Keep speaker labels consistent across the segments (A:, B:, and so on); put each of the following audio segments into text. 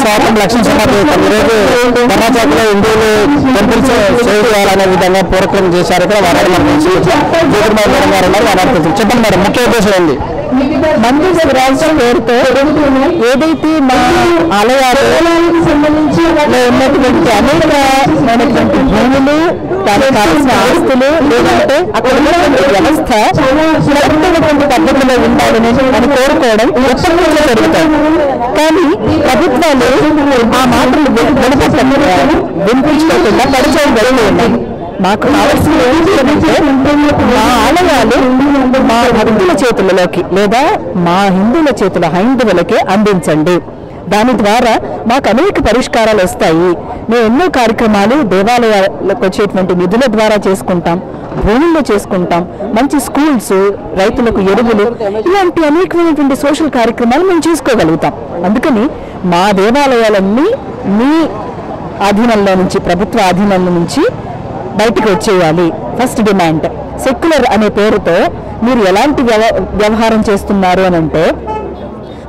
A: స్వాగతం లక్ష్మీ సమావేశం ఈరోజు ధర్నాచౌక్లో హిందువులు టెంపుల్స్ సేవ్ చేయాలనే విధంగా పూర్వక్రమం చేశారు. ఇక్కడ వారాలు మనం జ్యోతిర్మయ మేడం గారు ఉన్నారు. వారు చెప్పండి మేడం, ముఖ్య ఉద్దేశం ఏంది?
B: మందిర శివరాజు పేరుతో ఏదైతే మా ఆలయాలకు సంబంధించి ఉన్నటువంటి అనేకమైనటువంటి భూములు, దానికి కావాల్సిన ఆస్తులు, లేదంటే అక్కడ ఉన్నటువంటి వ్యవస్థ సరైనటువంటి పద్ధతిలో ఉండాలని అని కోరుకోవడం ఎప్పటి నుంచో జరుగుతాయి. కానీ ప్రభుత్వాలు ఆ మాటలు వినిపించుకోకుండా పరిచయం జరిగి ఉన్నాయి. మాకు కావాల్సింది ఏంటంటే మా ఆలయాలు మా భక్తుల చేతులలోకి లేదా మా హిందువుల చేతుల హైందవులకే అందించండి. దాని ద్వారా మాకు అనేక పరిష్కారాలు వస్తాయి. మేము ఎన్నో కార్యక్రమాలు దేవాలయాలకు వచ్చేటువంటి నిధుల ద్వారా చేసుకుంటాం, భూముల్లో చేసుకుంటాం, మంచి స్కూల్స్, రైతులకు ఎరువులు, ఇలాంటి అనేకమైనటువంటి సోషల్ కార్యక్రమాలు మేము చేసుకోగలుగుతాం. అందుకని మా దేవాలయాలన్నీ మీ ఆధీనంలో నుంచి, ప్రభుత్వ ఆధీనంలో నుంచి బయటికి వచ్చేయాలి. First demand. సెక్యులర్ అనే పేరుతో మీరు ఎలాంటి వ్యవహారం చేస్తున్నారు అని అంటే,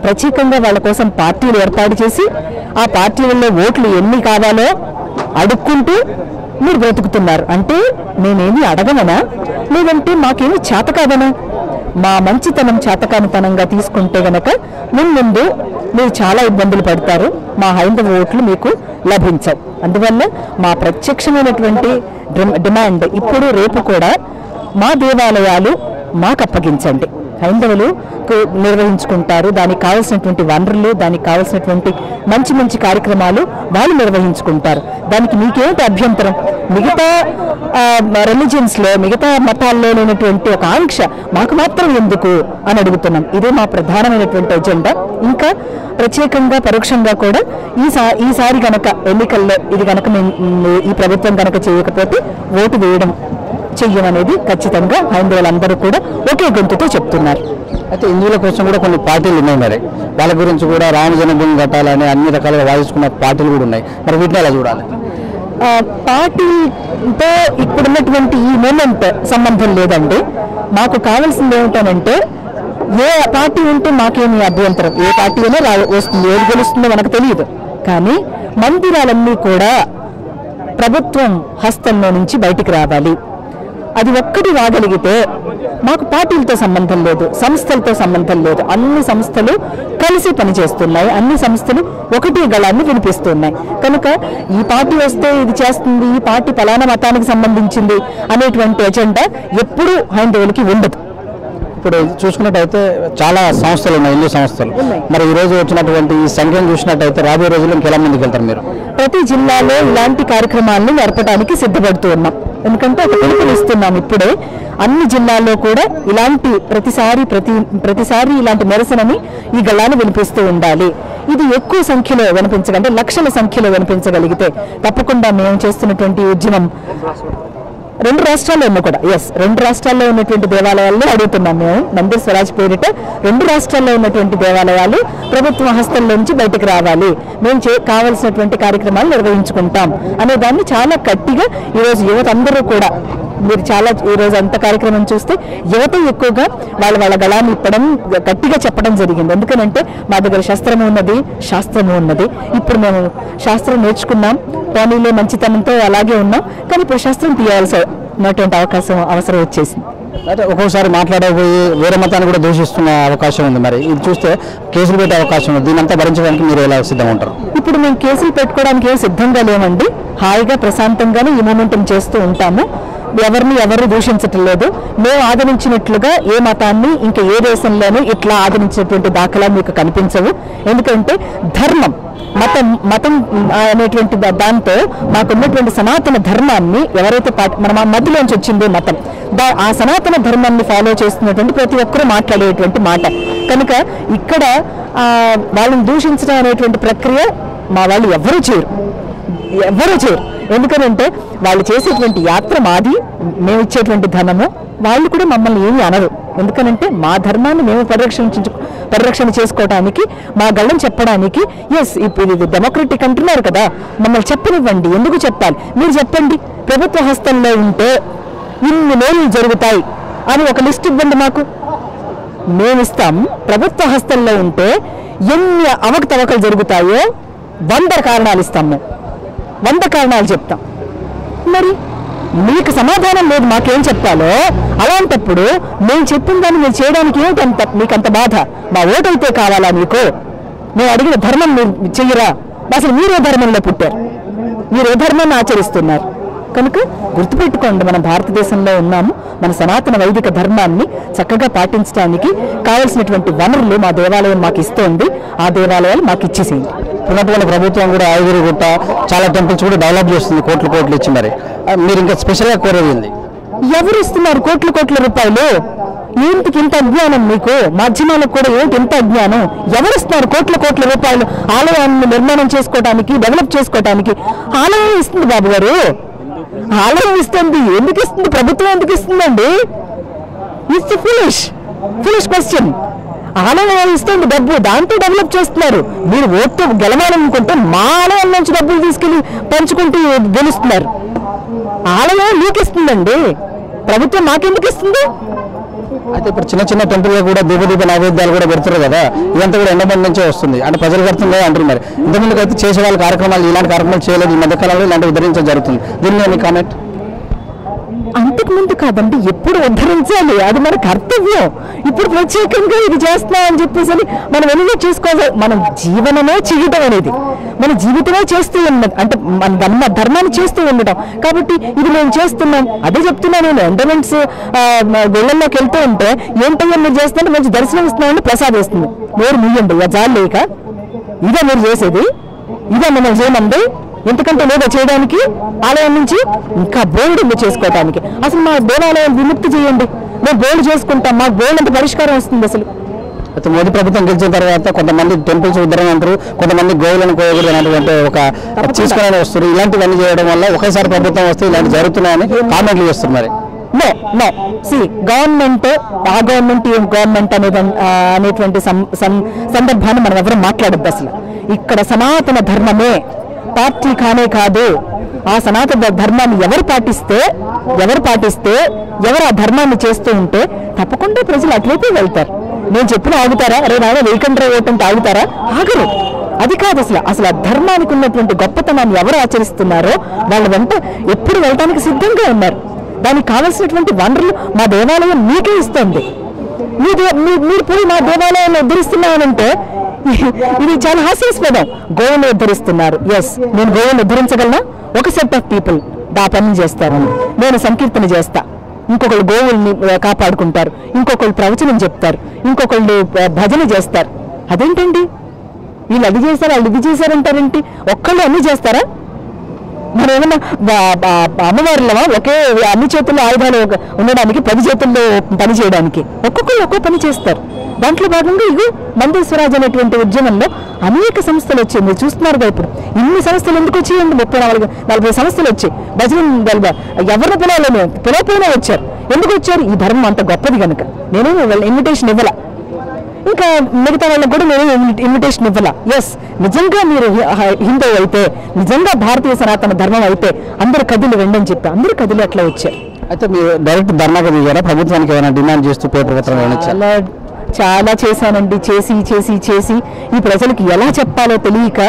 B: ప్రత్యేకంగా వాళ్ళ కోసం పార్టీలు ఏర్పాటు చేసి ఆ పార్టీలలో ఓట్లు ఎన్ని కావాలో అడుక్కుంటూ మీరు బ్రతుకుతున్నారు. అంటే మేమేమి అడగమనా, లేదంటే మాకేమి చేత కాదనా? మా మంచితనం చేతకానితనంగా తీసుకుంటే గనక ముందు మీరు చాలా ఇబ్బందులు పడతారు. మా హైందవ ఓట్లు మీకు లభించవు. అందువల్ల మా ప్రత్యక్షమైనటువంటి డిమాండ్ ఇప్పుడు రేపు కూడా మా దేవాలయాలు మాకు అప్పగించండి. హైందవులు నిర్వహించుకుంటారు. దానికి కావాల్సినటువంటి వనరులు, దానికి కావాల్సినటువంటి మంచి మంచి కార్యక్రమాలు వాళ్ళు నిర్వహించుకుంటారు. దానికి మీకేంటి అభ్యంతరం? మిగతా రిలీజియన్స్లో, మిగతా మతాల్లో లేనటువంటి ఒక ఆంక్ష మాకు మాత్రం ఎందుకు అని అడుగుతున్నాం. ఇదే మా ప్రధానమైనటువంటి ఎజెండా. ఇంకా ప్రత్యేకంగా పరోక్షంగా కూడా ఈసారి కనుక ఎన్నికల్లో ఇది కనుక ఈ ప్రభుత్వం కనుక చేయకపోతే ఓటు వేయడం చెయ్యమనేది ఖచ్చితంగా హైందవులందరూ కూడా ఒకే గొంతుతో చెప్తున్నారు.
A: అయితే హిందువుల కోసం కూడా కొన్ని పార్టీలు ఉన్నాయి. మరి వాళ్ళ గురించి కూడా రామ జన్మభూమి కట్టాలని అన్ని రకాలుగా వాదించుకున్న పార్టీలు కూడా ఉన్నాయి. మరి వీటిని ఎలా చూడాలి?
B: పార్టీతో ఇప్పుడున్నటువంటి ఈ మూమెంట్ సంబంధం లేదండి. మాకు కావాల్సింది ఏమిటనంటే, ఏ పార్టీ ఉంటే మాకేమి అభ్యంతరం, ఏ పార్టీ అయినా వస్తుంది, ఏది గెలుస్తుందో మనకు తెలియదు. కానీ మందిరాలన్నీ కూడా ప్రభుత్వం హస్తంలో నుంచి బయటికి రావాలి. అది ఒక్కటి రాగలిగితే మాకు పార్టీలతో సంబంధం లేదు, సంస్థలతో సంబంధం లేదు. అన్ని సంస్థలు కలిసి పనిచేస్తున్నాయి, అన్ని సంస్థలు ఒకటి గళాన్ని వినిపిస్తున్నాయి. కనుక ఈ పార్టీ వస్తే ఇది చేస్తుంది, ఈ పార్టీ ఫలానా మతానికి సంబంధించింది అనేటువంటి ఎజెండా ఎప్పుడూ హైందవులకి ఉండదు.
A: ఇప్పుడు చూసుకున్నట్టయితే చాలా సంస్థలు ఉన్నాయి, హిందూ సంస్థలు. మరి ఈ రోజు వచ్చినటువంటి ఈ సంఖ్యను చూసినట్టయితే రాబోయే రోజుల్లో ఇంకెలా ముందుకు వెళ్తారు మీరు?
B: ప్రతి జిల్లాలో ఇలాంటి కార్యక్రమాలను జరపడానికి సిద్ధపడుతూ ఉన్నాం. ఎందుకంటే ఒక పిలుపునిస్తున్నాం ఇప్పుడే. అన్ని జిల్లాల్లో కూడా ఇలాంటి ప్రతిసారి ఇలాంటి నిరసనని ఈ గళాన్ని వినిపిస్తూ ఉండాలి. ఇది ఎక్కువ సంఖ్యలో వినిపించగలిగితే, లక్షల సంఖ్యలో వినిపించగలిగితే తప్పకుండా మేము చేస్తున్నటువంటి ఉద్యమం రెండు రాష్ట్రాల్లో ఉన్న కూడా రెండు రాష్ట్రాల్లో ఉన్నటువంటి దేవాలయాల్లో అడుగుతున్నాం. మేము మందిర స్వరాజ్ పేరిట రెండు రాష్ట్రాల్లో ఉన్నటువంటి దేవాలయాలు ప్రభుత్వ హస్తంలో నుంచి బయటకు రావాలి, మేము కావాల్సినటువంటి కార్యక్రమాలు నిర్వహించుకుంటాం అనే దాన్ని చాలా గట్టిగా ఈరోజు యువత అందరూ కూడా, మీరు చాలా ఈరోజు అంత కార్యక్రమం చూస్తే యువత ఎక్కువగా వాళ్ళ గళాన్ని ఇప్పడం, గట్టిగా చెప్పడం జరిగింది. ఎందుకనంటే మా దగ్గర శస్త్రము ఉన్నది, శాస్త్రము ఉన్నది. ఇప్పుడు మేము శాస్త్రం నేర్చుకున్నాం, పోనీలో మంచితనంతో అలాగే ఉన్నాం. కానీ ఇప్పుడు శాస్త్రం తీయాల్సినటువంటి అవసరం వచ్చేసింది.
A: అయితే ఒక్కొక్కసారి మాట్లాడబోయి వేరే మతాన్ని కూడా దూషిస్తున్న అవకాశం ఉంది. మరి ఇది చూస్తే కేసులు పెట్టే అవకాశం ఉంది. దీనంతా భరించడానికి మీరు ఎలా సిద్ధంగా ఉంటారు?
B: ఇప్పుడు మేము కేసులు పెట్టుకోవడానికి ఏం సిద్ధంగా లేమండి. హాయిగా ప్రశాంతంగానే ఈ మూమెంటం చేస్తూ ఉంటాము. ఎవరు దూషించటం లేదు. మేము ఆదరించినట్లుగా ఏ మతాన్ని ఇంకా ఏ దేశంలోనూ ఇట్లా ఆదరించినటువంటి దాఖలా మీకు కనిపించవు. ఎందుకంటే ధర్మం, మతం అనేటువంటి దాంతో మాకున్నటువంటి సనాతన ధర్మాన్ని ఎవరైతే మన మధ్యలోంచి వచ్చిందో మతం, ఆ సనాతన ధర్మాన్ని ఫాలో చేస్తున్నటువంటి ప్రతి ఒక్కరూ మాట్లాడేటువంటి మాట. కనుక ఇక్కడ వాళ్ళని దూషించడం అనేటువంటి ప్రక్రియ మా వాళ్ళు ఎవరూ చేయరు. ఎందుకనంటే వాళ్ళు చేసేటువంటి యాత్ర మాది, మేము ఇచ్చేటువంటి ధనము. వాళ్ళు కూడా మమ్మల్ని ఏమీ అనరు. ఎందుకనంటే మా ధర్మాన్ని మేము పరిరక్షణ చేసుకోవడానికి, మా గళ్ళని చెప్పడానికి. ఇప్పుడు ఇది డెమోక్రటిక్ అంటున్నారు కదా, మమ్మల్ని చెప్పనివ్వండి. ఎందుకు చెప్పాలి? మీరు చెప్పండి. ప్రభుత్వ హస్తంలో ఉంటే ఇన్ని మేలు జరుగుతాయి అని ఒక లిస్ట్ ఇవ్వండి మాకు, మేమిస్తాం. ప్రభుత్వ హస్తంలో ఉంటే ఎన్ని అవకతవకలు జరుగుతాయో 100 కారణాలు ఇస్తాం, మేము 100 కారణాలు చెప్తాం. మరి మీకు సమాధానం లేదు, మాకేం చెప్పాలో. అలాంటప్పుడు మేము చెప్పిన దాన్ని మీరు చేయడానికి ఏమిటంత మీకంత బాధ? మా ఓటు అయితే కావాలా మీకు? మేము అడిగిన ధర్మం మీరు చెయ్యరా? అసలు మీరే ధర్మంలో పుట్టారు, మీరు ఏ ధర్మాన్ని ఆచరిస్తున్నారు? కనుక గుర్తుపెట్టుకోండి, మనం భారతదేశంలో ఉన్నాము. మన సనాతన వైదిక ధర్మాన్ని చక్కగా పాటించడానికి కావలసినటువంటి వనరులు మా దేవాలయం మాకు ఇస్తోంది. ఆ దేవాలయాలు మాకు ఇచ్చేసేయండి.
A: ఉన్నటువంటి ప్రభుత్వం కూడా ఆయుర్గుట్ట చాలా టెంపుల్స్ కూడా డెవలప్ చేస్తుంది, కోట్లు ఇచ్చి. మరి మీరు ఇంకా స్పెషల్గా కోరేది ఏంది?
B: ఎవరు ఇస్తున్నారు కోట్ల రూపాయలు? ఏంటికి ఇంత అజ్ఞానం మీకు? మాధ్యమాలకు కూడా ఏంటి ఇంత అజ్ఞానం? ఎవరిస్తున్నారు కోట్ల రూపాయలు ఆలయాన్ని నిర్మాణం చేసుకోవడానికి, డెవలప్ చేసుకోవడానికి? ఆలయం ఇస్తుంది బాబు గారు, ఆలయం ఇస్తుంది. ఎందుకు ఇస్తుంది? ప్రభుత్వం ఎందుకు ఇస్తుందండి? It's foolish question. ఆలయం ఇస్తుంది డబ్బు, దాంతో డెవలప్ చేస్తున్నారు. మీరు ఓటు గెలవాలనుకుంటే మా ఆలయం నుంచి డబ్బులు తీసుకెళ్లి పంచుకుంటూ గెలుస్తున్నారు. ఆలయం మీకు ఇస్తుందండి, ప్రభుత్వం మాకెందుకు ఇస్తుంది?
A: అయితే ఇప్పుడు చిన్న టెంపుల్లో కూడా దీప నైవేద్యాలు కూడా పెడుతున్నారు కదా, ఇదంతా కూడా ఎండమంది నుంచే వస్తుంది అంటే ప్రజలు కడుతుంది అంటారు. మరి ఇంతకుముందుకు అయితే చేసే వాళ్ళ కార్యక్రమాలు ఇలాంటి కార్యక్రమాలు చేయలేదు, ఈ మధ్యకాలంలో ఇలాంటి ఉద్ధరించడం జరుగుతుంది. దీన్ని మీ కామెంట్?
B: అంతకుముందు కాదండి, ఎప్పుడు ఉద్ధరించాలి, అది మన కర్తవ్యం. ఇప్పుడు ప్రత్యేకంగా ఇది చేస్తున్నామని చెప్పేసి మనం ఎన్నో చేసుకోవాలి. మనం జీవనమే చేయటం అనేది, మన జీవితమే చేస్తూ ఉన్నది, అంటే మన ధర్మాన్ని చేస్తూ ఉండటం. కాబట్టి ఇది మేము చేస్తున్నాం. అదే చెప్తున్నా నేను. ఎండమెంట్స్ గుళ్ళల్లోకి వెళ్తూ ఉంటే ఏంటయ్యా మీరు చేస్తుంటే మంచి దర్శనం ఇస్తున్నామంటే ప్రసాదం ఇస్తుంది. మీరు ముయ్యండి జాలు లేక, ఇదే మీరు చేసేది, ఇదే మనం చేయమండి. ఎందుకంటే లేదా చేయడానికి ఆలయం నుంచి ఇంకా బోర్డు చేసుకోవడానికి. అసలు మా దేవాలయం విముక్తి చేయండి, మేము బోర్డు చేసుకుంటాం, మాకు బోర్డు అంత పరిష్కారం వస్తుంది. అసలు
A: అయితే మోదీ ప్రభుత్వం గెలిచిన తర్వాత కొంతమంది టెంపుల్స్ ఉద్ధరణ అంటారు, కొంతమంది గోవులను కోయకూడదు అనేటువంటి ఒక తీసుకుని వస్తారు. ఇలాంటివన్నీ చేయడం వల్ల ఒకేసారి ప్రభుత్వం వస్తే ఇలాంటి జరుగుతున్నాయని కామెంట్లు చేస్తున్నారు.
B: నో సి గవర్నమెంట్, ఆ గవర్నమెంట్ ఏం గవర్నమెంట్ అనేటువంటి సందర్భాన్ని మనం ఎవరు మాట్లాడద్దు. అసలు ఇక్కడ సనాతన ధర్మమే, పార్టీ కానే కాదు. ఆ సనాతన ధర్మాన్ని ఎవరు పాటిస్తే ఎవరు ఆ ధర్మాన్ని చేస్తూ ఉంటే తప్పకుండా ప్రజలు అట్లయితే వెళ్తారు. నేను చెప్పిన ఆగుతారా? అరే నాయన వేయకండ్రా ఓటంటే ఆగుతారా? ఆగరు. అది కాదు అసలు ఆ ధర్మానికి ఉన్నటువంటి గొప్పతనాన్ని ఎవరు ఆచరిస్తున్నారో వాళ్ళ వెంట ఎప్పుడు వెళ్ళడానికి సిద్ధంగా ఉన్నారు. దానికి కావాల్సినటువంటి వనరులు మా దేవాలయం మీకే ఇస్తుంది. మీరు పోయి మా దేవాలయాన్ని ఉద్ధరిస్తున్నామనంటే ఇది చాలా హాస్యాస్పదం. గోవును ఉద్ధరిస్తున్నారు. ఎస్, నేను గోవును ఉద్ధరించగలనా? ఒక సెట్ ఆఫ్ పీపుల్ ఆ పని చేస్తారు. నేను సంకీర్తన చేస్తా, ఇంకొకళ్ళు గోవుల్ని కాపాడుకుంటారు, ఇంకొకళ్ళు ప్రవచనం చెప్తారు, ఇంకొకళ్ళు భజన చేస్తారు. అదేంటండి? వీళ్ళు అది చేశారు, వాళ్ళు ఇది చేశారంటారేంటి? ఒక్కళ్ళు అన్ని చేస్తారా? మనం ఏమన్నా అమ్మవారిలో ఒకే అన్ని చేతుల్లో ఆయుధాలు ఉండడానికి, 10 చేతుల్లో పని చేయడానికి ఒక్కొక్కరు ఒక్కో పని చేస్తారు. దాంట్లో భాగంగా ఇగో మందేశ్వరాజ్ అనేటువంటి ఉద్యమంలో అనేక సంస్థలు వచ్చాయి. మీరు చూస్తున్నారుగా ఇప్పుడు ఇన్ని సంస్థలు ఎందుకు వచ్చాయండి? 30-40 సంస్థలు వచ్చాయి. భజన ఎవరిని పిలవపోయినా వచ్చారు. ఎందుకు వచ్చారు? ఈ ధర్మం అంత గొప్పది కనుక. నేనేమి ఇన్విటేషన్ ఇవ్వాల, ఇంకా మిగతా వాళ్ళకి కూడా నేను ఇన్విటేషన్ ఇవ్వాల. ఎస్, నిజంగా మీరు హిందూ అయితే, నిజంగా భారతీయ సనాతన ధర్మం అయితే అందరూ కదిలి వెండని చెప్పి అందరూ కదిలి అట్లా వచ్చారు.
A: అయితే మీరు డైరెక్ట్ ధర్నాకి దిగారా? ప్రభుత్వానికి ఏమైనా డిమాండ్ చేస్తూ పేపర్ పత్రం
B: చాలా చేశానండి. చేసి ఈ ప్రజలకు ఎలా చెప్పాలో తెలియక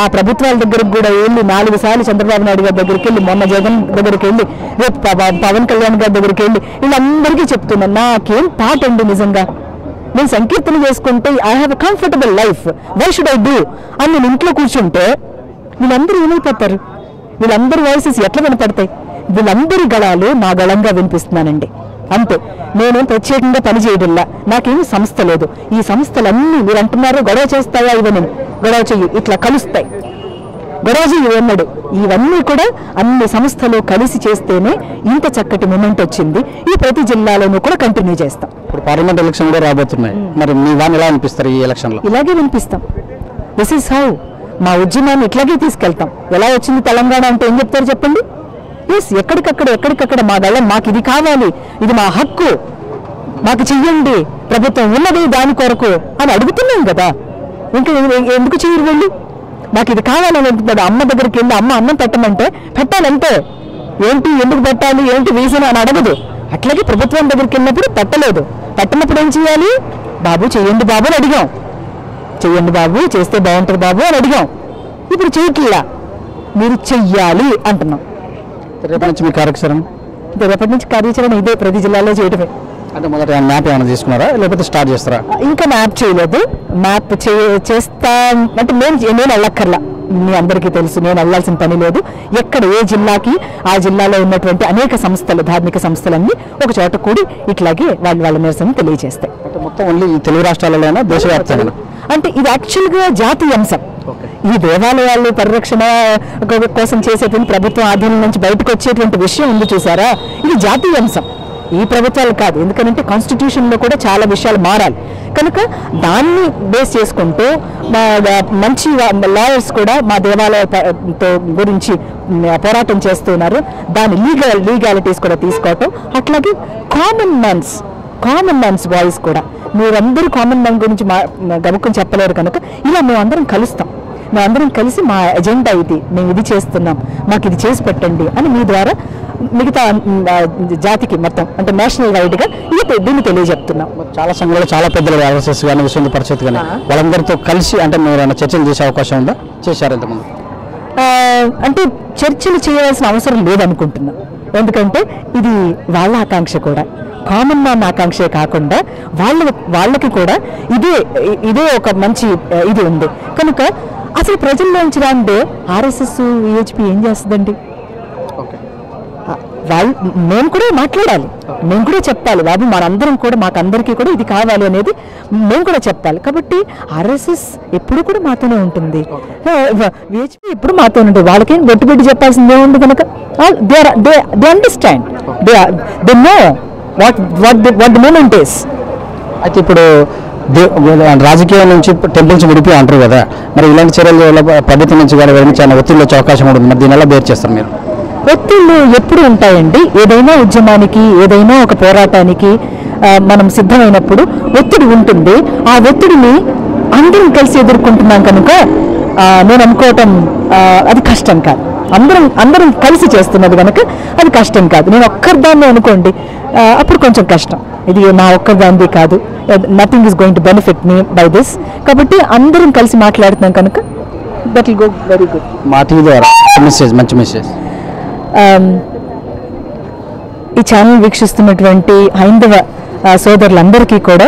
B: ఆ ప్రభుత్వాల దగ్గరకు కూడా వెళ్ళి 4 సార్లు చంద్రబాబు నాయుడు గారి దగ్గరికి వెళ్ళి, మొన్న జగన్ దగ్గరికి వెళ్ళి, రేపు పవన్ కళ్యాణ్ గారి దగ్గరికి వెళ్ళి వీళ్ళందరికీ చెప్తున్నాను, నాకేం థాట్ అండి నిజంగా. నేను సంకీర్తన చేసుకుంటే I have a comfortable life, why should I do అని నేను ఇంట్లో కూర్చుంటే వీళ్ళందరూ ఏమైపోతారు? వీళ్ళందరి వాయిసెస్ ఎట్లా వినపడతాయి? వీళ్ళందరి గళాలు నా గళంగా వినిపిస్తున్నానండి. అంతే. నేను ప్రత్యేకంగా పని చేయడంలా, నాకేమి సంస్థ లేదు. ఈ సంస్థలన్నీ మీరు అంటున్నారు గొడవ చేస్తాయా? ఇవన్నీ గొడవ చెయ్యి, ఇట్లా కలుస్తాయి. గొడవ చెయ్యి అన్నాడు. ఇవన్నీ కూడా అన్ని సంస్థలు కలిసి చేస్తేనే ఇంత చక్కటి మూమెంట్ వచ్చింది. ఈ ప్రతి జిల్లాలోనూ కూడా కంటిన్యూ చేస్తాం.
A: ఇప్పుడు పార్లమెంట్ ఎలక్షన్ కూడా రాబోతున్నాయి, మరి మీ వాన్ని ఎలా అనిపిస్తారు ఈ ఎలక్షన్లో?
B: ఇలాగే వినిపిస్తాం. This is how. మా ఉద్యమాన్ని ఇట్లాగే తీసుకెళ్తాం. ఎలా వచ్చింది తెలంగాణ అంటే ఏం చెప్తారు చెప్పండి? ఎస్, ఎక్కడికక్కడ మా గళ్ళం, మాకు ఇది కావాలి, ఇది మా హక్కు, మాకు చెయ్యండి, ప్రభుత్వం ఉన్నది దాని కొరకు అని అడుగుతున్నాం కదా. ఇంకా ఎందుకు చెయ్యరు వెళ్ళి? మాకు ఇది కావాలని అంటున్నాడు. అమ్మ దగ్గరికి వెళ్ళి అమ్మ అన్నం పెట్టమంటే పెట్టాలంటే ఏంటి, ఎందుకు పెట్టాలి, ఏంటి రీజన్ అని అడగదు. అట్లాగే ప్రభుత్వం దగ్గరికి వెళ్ళినప్పుడు పెట్టలేదు. పెట్టినప్పుడు ఏం చేయాలి? బాబు చెయ్యండి బాబు అని అడిగాం. చెయ్యండి బాబు, చేస్తే బాగుంటుంది బాబు అని అడిగాం. ఇప్పుడు చేయట్లా, మీరు చెయ్యాలి అంటున్నాం.
A: రేపటి నుంచి మీ కార్యక్రమం
B: రేపటి నుంచి కార్యాచరణ ఇదే, ప్రతి జిల్లాలో చేయటమే.
A: అంటే మొదట మ్యాప్ ఏమైనా తీసుకున్నారా లేకపోతే స్టార్ట్ చేస్తారా?
B: ఇంకా మ్యాప్ చేయలేదు. మ్యాప్ చేస్తా అంటే నేను వెళ్ళక్కర్లా, మీ అందరికీ తెలుసు, నేను వెళ్ళాల్సిన పని లేదు. ఎక్కడ ఏ జిల్లాకి ఆ జిల్లాలో ఉన్నటువంటి అనేక సంస్థలు, ధార్మిక సంస్థలన్నీ ఒక చోట కూడి ఇట్లాగే వాళ్ళ నిరసన తెలియజేస్తాయి.
A: అంటే మొత్తం ఓన్లీ ఈ తెలుగు రాష్ట్రాలలోనే దేశవ్యాప్తంగా?
B: అంటే ఇది యాక్చువల్గా జాతీయ అంశం. ఈ దేవాలయాలు పరిరక్షణ కోసం చేసేటువంటి ప్రభుత్వం ఆధీనం నుంచి బయటకు వచ్చేటువంటి విషయం ఉంది చూసారా, ఇది జాతీయ అంశం, ఈ ప్రభుత్వాలు కాదు. ఎందుకంటే కాన్స్టిట్యూషన్లో కూడా చాలా విషయాలు మారాలి కనుక దాన్ని బేస్ చేసుకుంటూ మంచి లాయర్స్ కూడా మా దేవాలయంతో గురించి పోరాటం చేస్తున్నారు. దాని లీగాలిటీస్ కూడా తీసుకోవటం, అట్లాగే కామన్ మ్యాన్స్ వాయిస్ కూడా. మీరందరూ కామన్ మ్యాన్ గురించి గబుక్కుని చెప్పలేరు కనుక ఇలా మేమందరం కలుస్తాం. మేమందరం కలిసి మా ఎజెండా ఇది, మేము ఇది చేస్తున్నాం, మాకు ఇది చేసి పెట్టండి అని మీ ద్వారా మిగతా జాతికి మొత్తం అంటే నేషనల్ వైడ్గా దీన్ని తెలియజెప్తున్నాం.
A: చాలా సంఘాలు, చాలా పెద్దల RSS కానీ విశ్వ పరిషత్ కానీ వాళ్ళందరితో కలిసి అంటే మీరు చర్చలు చేసే అవకాశం ఉందా? చేశారు ఇంతకుముందు?
B: అంటే చర్చలు చేయాల్సిన అవసరం లేదనుకుంటున్నాం. ఎందుకంటే ఇది వాళ్ళ ఆకాంక్ష కూడా, కామన్ మ్యాన్ ఆకాంక్షే కాకుండా వాళ్ళకి కూడా ఇదే ఒక మంచి ఇది ఉంది కనుక అసలు ప్రజల్లోంచి రాందే RSS VHP ఏం చేస్తుందండి? మేము కూడా మాట్లాడాలి, మేము కూడా చెప్పాలి, బాబు మనందరం కూడా మాకందరికీ కూడా ఇది కావాలి అనేది మేము కూడా చెప్పాలి. కాబట్టి RSS ఎప్పుడు కూడా మాతోనే ఉంటుంది, VHP ఎప్పుడు మాతోనే ఉంటుంది. వాళ్ళకేం పెట్టి చెప్పాల్సిందే ఉంది కనుక they understand, they know what the moment is.
A: అయితే ఇప్పుడు రాజకీయం నుంచి టెంపుల్స్ విడిపోయి అంటారు కదా, మరి ఇలాంటి చర్యల ప్రభుత్వం నుంచి కానీ చాలా ఒత్తిడి వచ్చే అవకాశం ఉంటుంది. మరి దీని ఎలా బేర్ చేస్తారు మీరు?
B: ఒత్తిళ్ళు ఎప్పుడు ఉంటాయండి. ఏదైనా ఉద్యమానికి, ఏదైనా ఒక పోరాటానికి మనం సిద్ధమైనప్పుడు ఒత్తిడి ఉంటుంది. ఆ ఒత్తిడిని అందరం కలిసి ఎదుర్కొంటున్నాం కనుక నేను అనుకోవటం అది కష్టం కాదు. అందరం కలిసి చేస్తున్నది కనుక అది కష్టం కాదు. నేను ఒక్కరిదాన్ని అనుకోండి, అప్పుడు కొంచెం కష్టం. ఇది నా ఒక్కరిదాన్ని కాదు, nothing is going to benefit me by this. కాబట్టి అందరం కలిసి మాట్లాడుతున్నాం కనుక that will go very good.
A: మా టీవీ ద్వారా మంచి మెసేజ్.
B: ఈ ఛానల్ వీక్షిస్తున్నటువంటి హైందవ సోదరులందరికీ కూడా,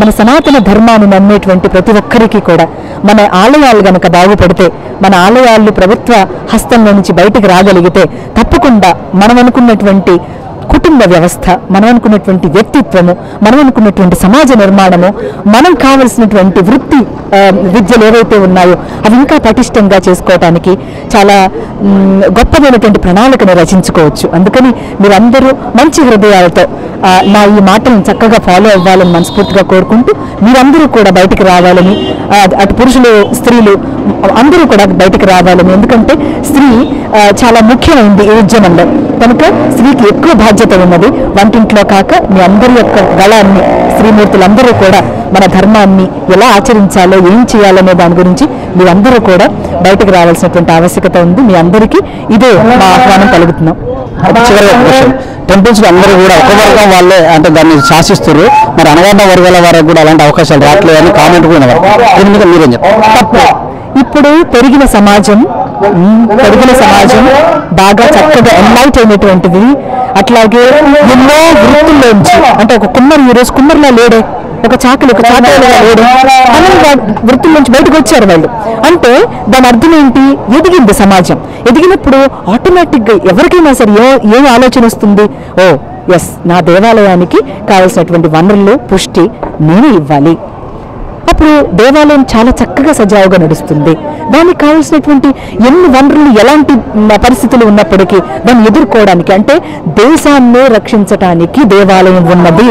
B: మన సనాతన ధర్మాన్ని నమ్మేటువంటి ప్రతి ఒక్కరికి కూడా మన ఆలయాలు గనక బాగుపడితే, మన ఆలయాలు ప్రభుత్వ హస్తంలో నుంచి బయటకు రాగలిగితే తప్పకుండా మనం అనుకున్నటువంటి కుటుంబ వ్యవస్థ, మనం అనుకున్నటువంటి వ్యక్తిత్వము, మనం అనుకున్నటువంటి సమాజ నిర్మాణము, మనం కావలసినటువంటి వృత్తి విద్యలు ఏవైతే ఉన్నాయో అవి ఇంకా పటిష్టంగా చేసుకోవటానికి చాలా గొప్పదైనటువంటి ప్రణాళికను రచించుకోవచ్చు. అందుకని మీరందరూ మంచి హృదయాలతో నా ఈ మాటలను చక్కగా ఫాలో అవ్వాలని మనస్ఫూర్తిగా కోరుకుంటూ, మీరందరూ కూడా బయటికి రావాలని, అటు పురుషులు స్త్రీలు అందరూ కూడా బయటికి రావాలని. ఎందుకంటే స్త్రీ చాలా ముఖ్యమైనది ఈ ఉద్యమంలో కనుక స్త్రీకి ఎక్కువ బాధ్యత ఉన్నది. వంటింట్లో కాక మీ అందరి యొక్క గళాన్ని, స్త్రీమూర్తులందరూ కూడా మన ధర్మాన్ని ఎలా ఆచరించాలో, ఏం చేయాలనే దాని గురించి మీరందరూ కూడా బయటకు రావాల్సినటువంటి ఆవశ్యకత ఉంది. మీ అందరికీ ఇదే మా ఆహ్వానం కలుగుతున్నాం.
A: టెంపుల్స్ అందరూ కూడా ఒక వర్గం వాళ్ళే అంటే దాన్ని శాసిస్తారు, మరి అనగాహన వర్గాల వారికి కూడా అలాంటి అవకాశాలు రావట్లేదు అని కామెంట్ కూడా దీని మీద మీరేం చెప్తారు?
B: ఇప్పుడు పెరిగిన సమాజం బాగా చక్కగా ఎన్లైట్ అయినటువంటిది. అట్లాగే ఎన్నో వృత్తుల్లోంచి, అంటే ఒక కుమ్మరి ఈరోజు కుమ్మరిలా లేడే, ఒక చాకలిగా లేడు, వృత్తుల నుంచి బయటకు వచ్చారు వాళ్ళు. అంటే దాని అర్థం ఏంటి? ఎదిగింది సమాజం. ఎదిగినప్పుడు ఆటోమేటిక్గా ఎవరికైనా సరే ఏం ఆలోచన వస్తుంది? ఓ ఎస్, నా దేవాలయానికి కావాల్సినటువంటి వనరులు, పుష్టి నేను ఇవ్వాలి. అప్పుడు దేవాలయం చాలా చక్కగా సజావుగా నడుస్తుంది. దానికి కావాల్సినటువంటి ఎన్ని వనరులు, ఎలాంటి పరిస్థితులు ఉన్నప్పటికీ దాన్ని ఎదుర్కోవడానికి, అంటే దేశాన్ని రక్షించటానికి దేవాలయం ఉన్నది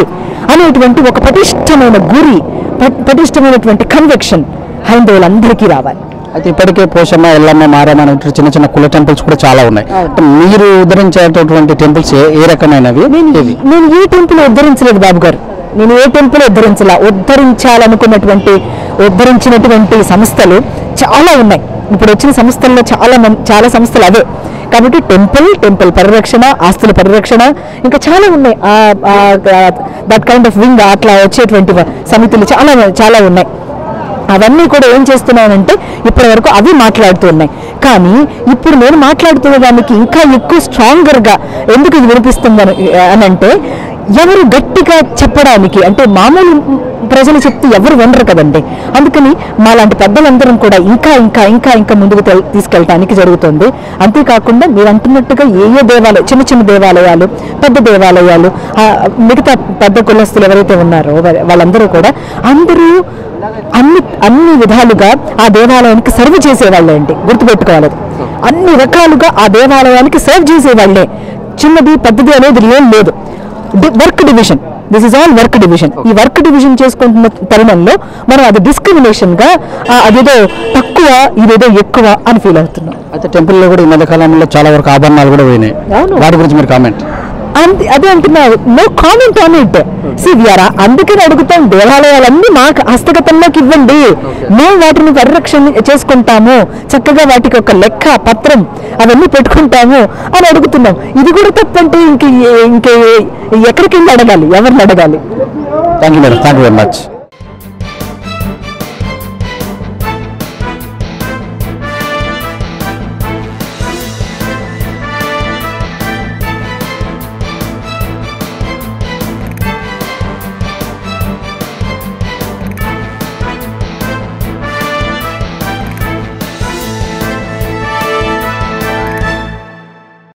B: అనేటువంటి ఒక పటిష్టమైన గురి, పటిష్టమైనటువంటి కన్విక్షన్ హైందవులందరికీ రావాలి.
A: అయితే ఇప్పటికే పోషమ్మ, ఎల్లమ్మ, మారమ్మ అనే చిన్న చిన్న కుల టెంపుల్స్ కూడా చాలా ఉన్నాయి. మీరు ఉద్ధరించేటటువంటి టెంపుల్స్ ఏ రకమైనవి?
B: నేను ఏ టెంపుల్ ఉద్ధరించలేదు బాబు గారు, నేను ఏ టెంపుల్ ఉద్ధరించినటువంటి సంస్థలు చాలా ఉన్నాయి. ఇప్పుడు వచ్చిన సంస్థల్లో చాలా సంస్థలు అవే. కాబట్టి టెంపుల్ పరిరక్షణ, ఆస్తుల పరిరక్షణ ఇంకా చాలా ఉన్నాయి. దట్ కైండ్ ఆఫ్ వింగ్ అట్లా వచ్చేటువంటి సమితులు చాలా ఉన్నాయి. అవన్నీ కూడా ఏం చేస్తున్నానంటే ఇప్పటి వరకు అవి మాట్లాడుతున్నాయి. కానీ ఇప్పుడు నేను మాట్లాడుతున్న దానికి ఇంకా ఎక్కువ స్ట్రాంగర్గా ఎందుకు ఇది వినిపిస్తుందని అంటే ఎవరు గట్టిగా చెప్పడానికి, అంటే మామూలు ప్రజలు చెప్తే ఎవరు వినరు కదండి. అందుకని మాలాంటి పెద్దలందరం కూడా ఇంకా ఇంకా ఇంకా ఇంకా ముందుకు తీసుకెళ్ళటానికి జరుగుతుంది. అంతేకాకుండా మీరు అంటున్నట్టుగా ఏ దేవాలయం, చిన్న చిన్న దేవాలయాలు, పెద్ద దేవాలయాలు, మిగతా పెద్ద కులస్తులు ఎవరైతే ఉన్నారో వాళ్ళందరూ కూడా అందరూ అన్ని విధాలుగా ఆ దేవాలయానికి సర్వ్ చేసేవాళ్ళే అండి. గుర్తుపెట్టుకోవాలి, అన్ని రకాలుగా ఆ దేవాలయానికి సర్వ్ చేసేవాళ్ళే. చిన్నది పెద్దది అనేది ఏం లేదు. Work division, this is all work division. ఈ వర్క్ డివిజన్ చేసుకుంటున్న తరుణంలో మనం అది డిస్క్రిమినేషన్ గా అదేదో తక్కువ ఇదేదో ఎక్కువ అని ఫీల్ అవుతున్నాం.
A: అయితే టెంపుల్లో కూడా ఈ మధ్య కాలంలో చాలా వరకు ఆభరణాలు కూడా పోయినాయి. వాటి గురించి మీరు కామెంట్?
B: అదే అంటున్నారు, నో కామెంట్ ఆన్ ఇట్. అందుకని అడుగుతాం, దేవాలయాలన్నీ మాకు హస్తగతంలోకి ఇవ్వండి, మేము వాటిని పరిరక్షణ చేసుకుంటాము, చక్కగా వాటికి ఒక లెక్క పత్రం అవన్నీ పెట్టుకుంటాము అని అడుగుతున్నాం. ఇది కూడా తప్పంటే ఇంక ఎక్కడికి వెళ్ళి అడగాలి, ఎవరిని అడగాలి?
A: Thank you madam, thank you very much.